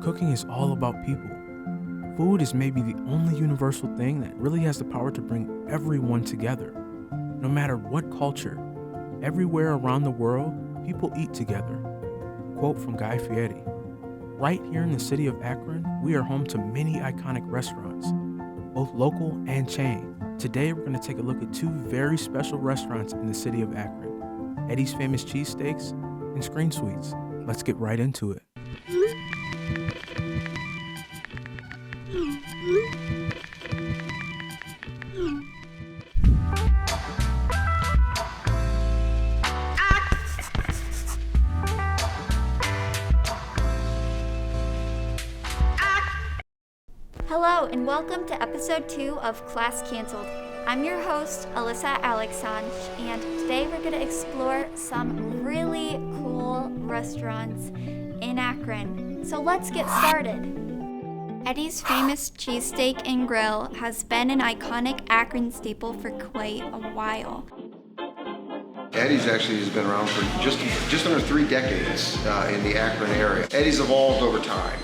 Cooking is all about people. Food is maybe the only universal thing that really has the power to bring everyone together. No matter what culture, everywhere around the world, people eat together. Quote from Guy Fieri. Right here in the city of Akron, we are home to many iconic restaurants, both local and chain. Today, we're going to take a look at two very special restaurants in the city of Akron, Eddies Famous Cheesesteaks and Screen Sweets. Let's get right into it. Hello and welcome to episode 2 of Class Cancelled. I'm your host, Alyssa Alexandre, and today we're going to explore some really cool restaurants in Akron. So let's get started. Eddies Famous Cheesesteak and Grill has been an iconic Akron staple for quite a while. Eddies actually has been around for just under 3 decades in the Akron area. Eddies evolved over time.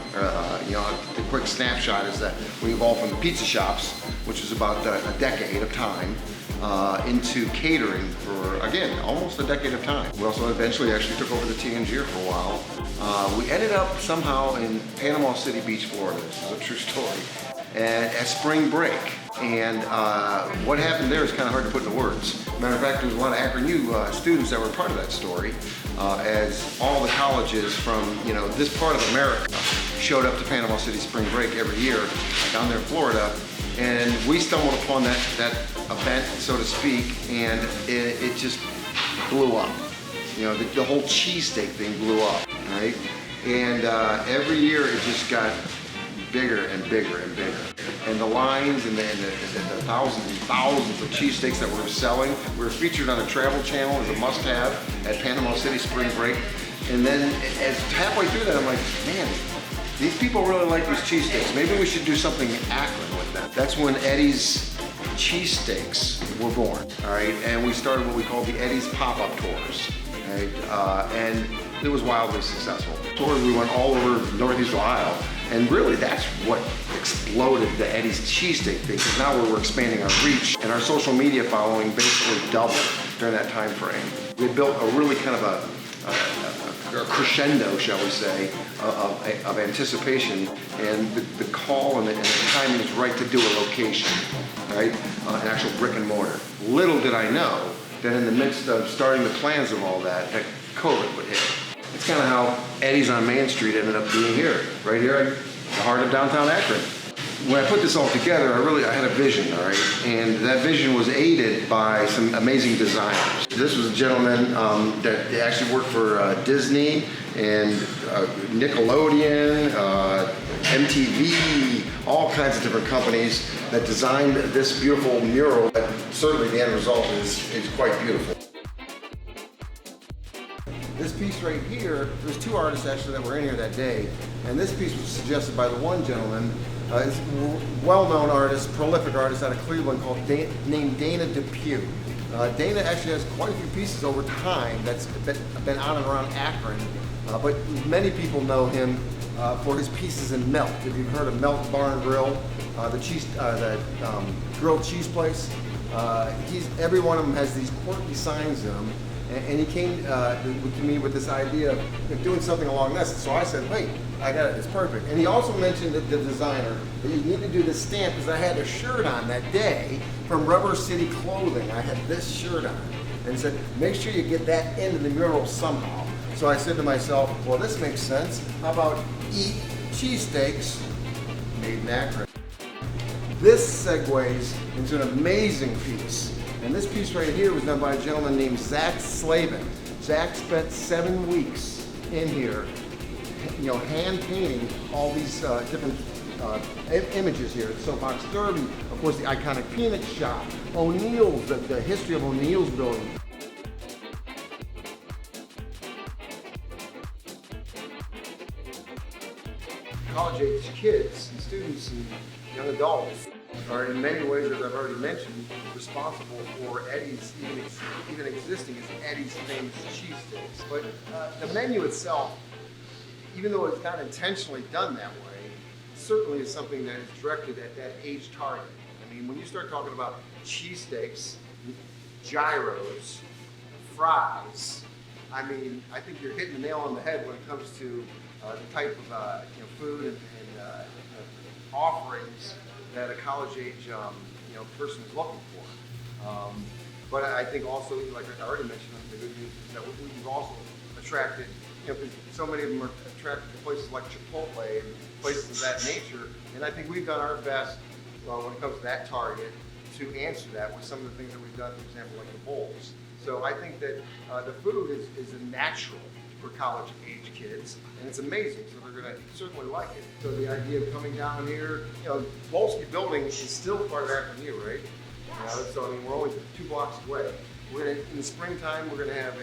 The quick snapshot is that we evolved from the pizza shops, which was about a decade of time, into catering for, again, almost a decade of time. We also eventually actually took over the TNG for a while. We ended up somehow in Panama City Beach, Florida. This is a true story. And at spring break. And what happened there is kind of hard to put into words. Matter of fact, there was a lot of Akron U students that were part of that story, as all the colleges from this part of America showed up to Panama City spring break every year down there in Florida, and we stumbled upon that event, so to speak, and it just blew up. The whole cheesesteak thing blew up, right? And every year it just got bigger and bigger and bigger. And the lines and the thousands and thousands of cheesesteaks that we were selling, we were featured on a travel channel as a must-have at Panama City Spring Break. And then as halfway through that, I'm like, man, these people really like these cheesesteaks. Maybe we should do something in Akron with them. That's when Eddies Cheesesteaks were born, all right? And we started what we call the Eddies pop-up tours, right? And it was wildly successful. Tours, we went all over Northeast Ohio. And really, that's what exploded the Eddies cheesesteak thing, because now we're expanding our reach, and our social media following basically doubled during that time frame. We built a really kind of a crescendo, shall we say, of anticipation, and the call and the timing is right to do a location, right? An actual brick and mortar. Little did I know that in the midst of starting the plans of all that COVID would hit. It's kind of how Eddies on Main Street ended up being here, right here in the heart of downtown Akron. When I put this all together, I had a vision, all right? And that vision was aided by some amazing designers. This was a gentleman that actually worked for Disney and Nickelodeon, MTV, all kinds of different companies that designed this beautiful mural. But certainly the end result is quite beautiful. This piece right here, there's 2 artists actually that were in here that day, and this piece was suggested by the one gentleman, is a well-known artist, prolific artist out of Cleveland named Dana Depew. Dana actually has quite a few pieces over time that's been on and around Akron, but many people know him for his pieces in Melt. If you've heard of Melt Bar and Grill, the grilled cheese place, every one of them has these quirky signs in them. And he came to me with this idea of doing something along this. So I said, wait, I got it, it's perfect. And he also mentioned the designer that you need to do this stamp, because I had a shirt on that day from Rubber City Clothing. I had this shirt on, and said, make sure you get that into the mural somehow. So I said to myself, well, this makes sense. How about eat cheesesteaks made in Akron? This segues into an amazing piece. And this piece right here was done by a gentleman named Zach Slavin. Zach spent 7 weeks in here, hand painting all these different images here. Soapbox Derby, of course, the iconic peanut shop, O'Neill's, the history of O'Neill's building. College-age kids and students and young adults are in many ways, as I've already mentioned, responsible for Eddies even existing as Eddies Famous Cheesesteaks. But the menu itself, even though it's not intentionally done that way, certainly is something that is directed at that age target. I mean, when you start talking about cheesesteaks, gyros, fries, I mean, I think you're hitting the nail on the head when it comes to the type of food and offerings that a college age person is looking for. But I think also, like I already mentioned, the good news is that we've also attracted, so many of them are attracted to places like Chipotle and places of that nature. And I think we've done our best when it comes to that target to answer that with some of the things that we've done, for example, like the bowls. So I think that the food is a natural for college age kids, and it's amazing, so they're gonna certainly like it. So the idea of coming down here, Volsky Building is still part of Akron U, right? So I mean, we're only 2 blocks away. We're gonna, in the springtime, we're gonna have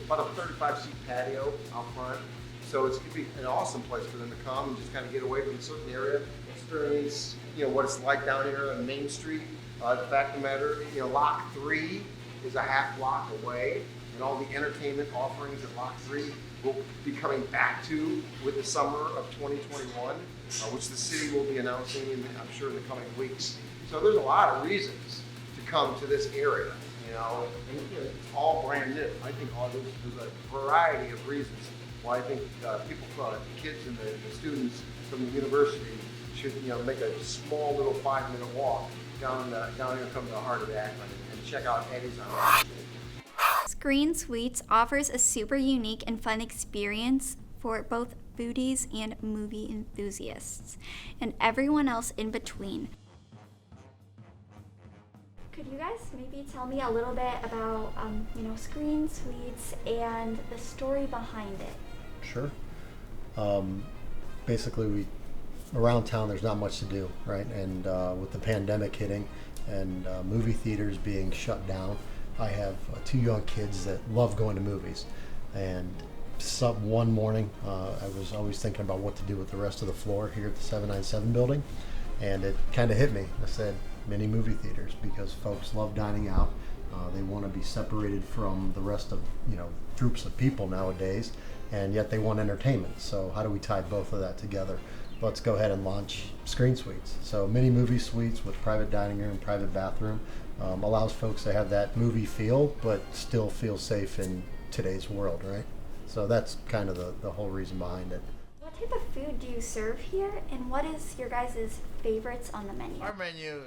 about a 35-seat patio out front. So it's gonna be an awesome place for them to come and just kind of get away from a certain area, experience, what it's like down here on Main Street. The fact of the matter, Lock 3 is a half block away, and all the entertainment offerings at Lock 3 will be coming back to with the summer of 2021, which the city will be announcing, I'm sure, in the coming weeks. So there's a lot of reasons to come to this area, and it's all brand new. I think there's a variety of reasons why I think people, the kids and the students from the university should, make a small little 5-minute walk down here and come to the heart of Akron and check out Eddies on Screen Suites offers a super unique and fun experience for both foodies and movie enthusiasts, and everyone else in between. Could you guys maybe tell me a little bit about, Screen Suites and the story behind it? Sure. Basically, around town there's not much to do, right? And with the pandemic hitting and movie theaters being shut down, I have 2 young kids that love going to movies. And one morning, I was always thinking about what to do with the rest of the floor here at the 797 building, and it kind of hit me. I said, mini movie theaters, because folks love dining out. They want to be separated from the rest of groups of people nowadays, and yet they want entertainment. So how do we tie both of that together? Let's go ahead and launch Screen Suites. So mini movie suites with private dining room, private bathroom, allows folks to have that movie feel, but still feel safe in today's world, right? So that's kind of the whole reason behind it. What type of food do you serve here, and what is your guys' favorites on the menu? Our menu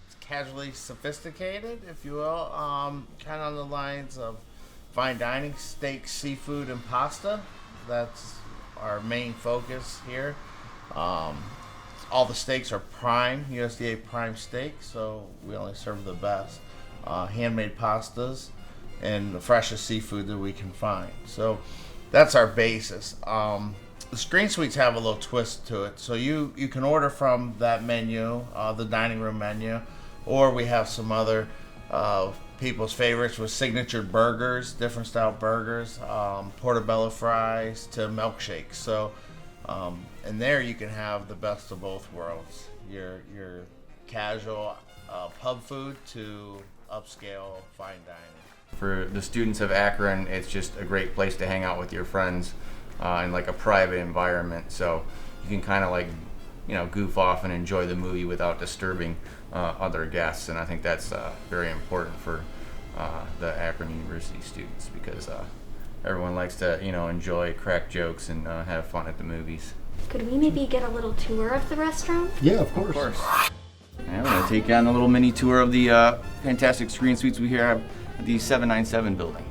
is casually sophisticated, if you will, kind of on the lines of fine dining, steak, seafood, and pasta. That's our main focus here. All the steaks are prime, USDA prime steak, so we only serve the best. Handmade pastas and the freshest seafood that we can find. So that's our basis. The Screen Suites have a little twist to it. So you can order from that menu, the dining room menu, or we have some other people's favorites with signature burgers, different style burgers, portobello fries to milkshakes. So and there you can have the best of both worlds. Your casual pub food to upscale fine dining. For the students of Akron, it's just a great place to hang out with your friends in like a private environment. So you can kind of goof off and enjoy the movie without disturbing other guests. And I think that's very important for the Akron University students, because everyone likes to enjoy crack jokes and have fun at the movies. Could we maybe get a little tour of the restaurant? Yeah, of course. Of course. I'm going to take you on a little mini tour of the fantastic Screen Suites we have at the 797 building.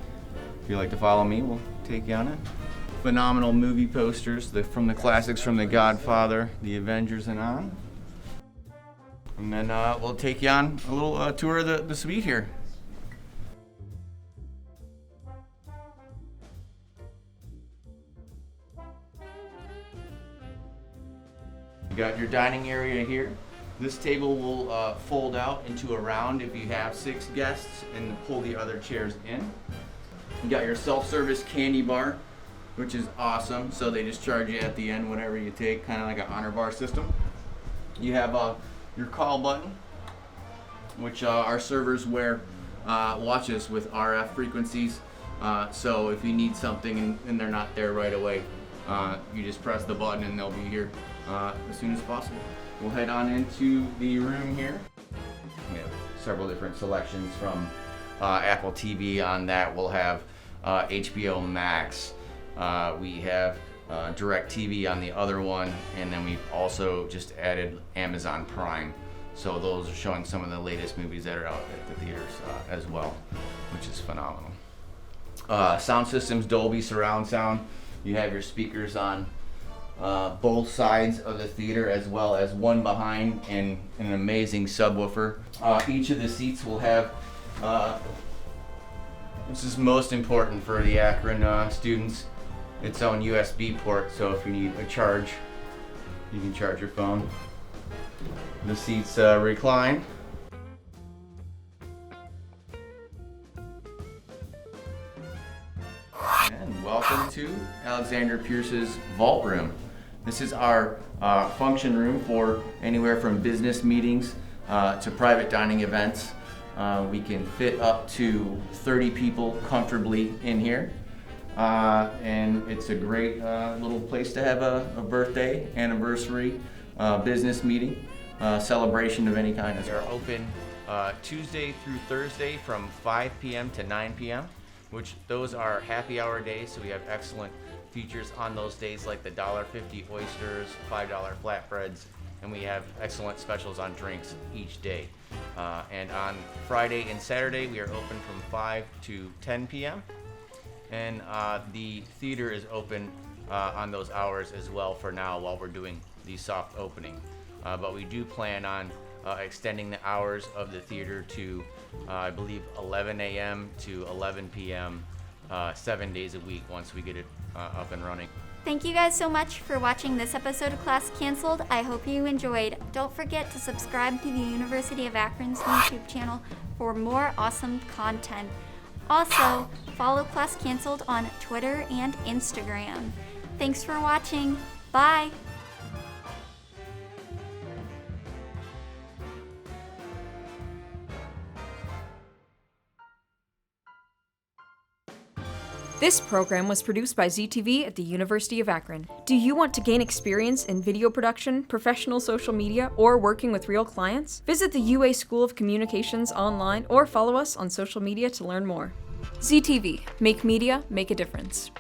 If you'd like to follow me, we'll take you on it. Phenomenal movie posters from the classics, from The Godfather, The Avengers, and on. And then we'll take you on a little tour of the suite here. You got your dining area here. This table will fold out into a round if you have 6 guests, and pull the other chairs in. You got your self-service candy bar, which is awesome. So they just charge you at the end whatever you take, kind of like an honor bar system. You have your call button, which our servers wear watches with RF frequencies So if you need something and they're not there right away, you just press the button and they'll be here as soon as possible. We'll head on into the room here. We have several different selections from Apple TV. On that we'll have HBO Max. We have DirecTV on the other one, and then we've also just added Amazon Prime. So those are showing some of the latest movies that are out at the theaters as well, which is phenomenal. Sound systems, Dolby surround sound. You have your speakers on both sides of the theater, as well as one behind, and an amazing subwoofer. Each of the seats will have, this is most important for the Akron students, its own USB port, so if you need a charge, you can charge your phone. The seats recline. And welcome to Alexander Pierce's Vault Room. This is our function room for anywhere from business meetings to private dining events. We can fit up to 30 people comfortably in here. And it's a great little place to have a birthday, anniversary, business meeting, celebration of any kind. They're open Tuesday through Thursday from 5 p.m. to 9 p.m., which those are happy hour days, so we have excellent features on those days, like the $1.50 oysters, $5 flatbreads, and we have excellent specials on drinks each day. And on Friday and Saturday, we are open from 5 to 10 p.m. And the theater is open on those hours as well for now while we're doing the soft opening. But we do plan on extending the hours of the theater to, I believe, 11 a.m. to 11 p.m. 7 days a week once we get it up and running. Thank you guys so much for watching this episode of Class Canceled. I hope you enjoyed. Don't forget to subscribe to the University of Akron's YouTube channel for more awesome content. Also, follow Class Canceled on Twitter and Instagram. Thanks for watching. Bye! This program was produced by ZTV at the University of Akron. Do you want to gain experience in video production, professional social media, or working with real clients? Visit the UA School of Communications online or follow us on social media to learn more. ZTV, make media, make a difference.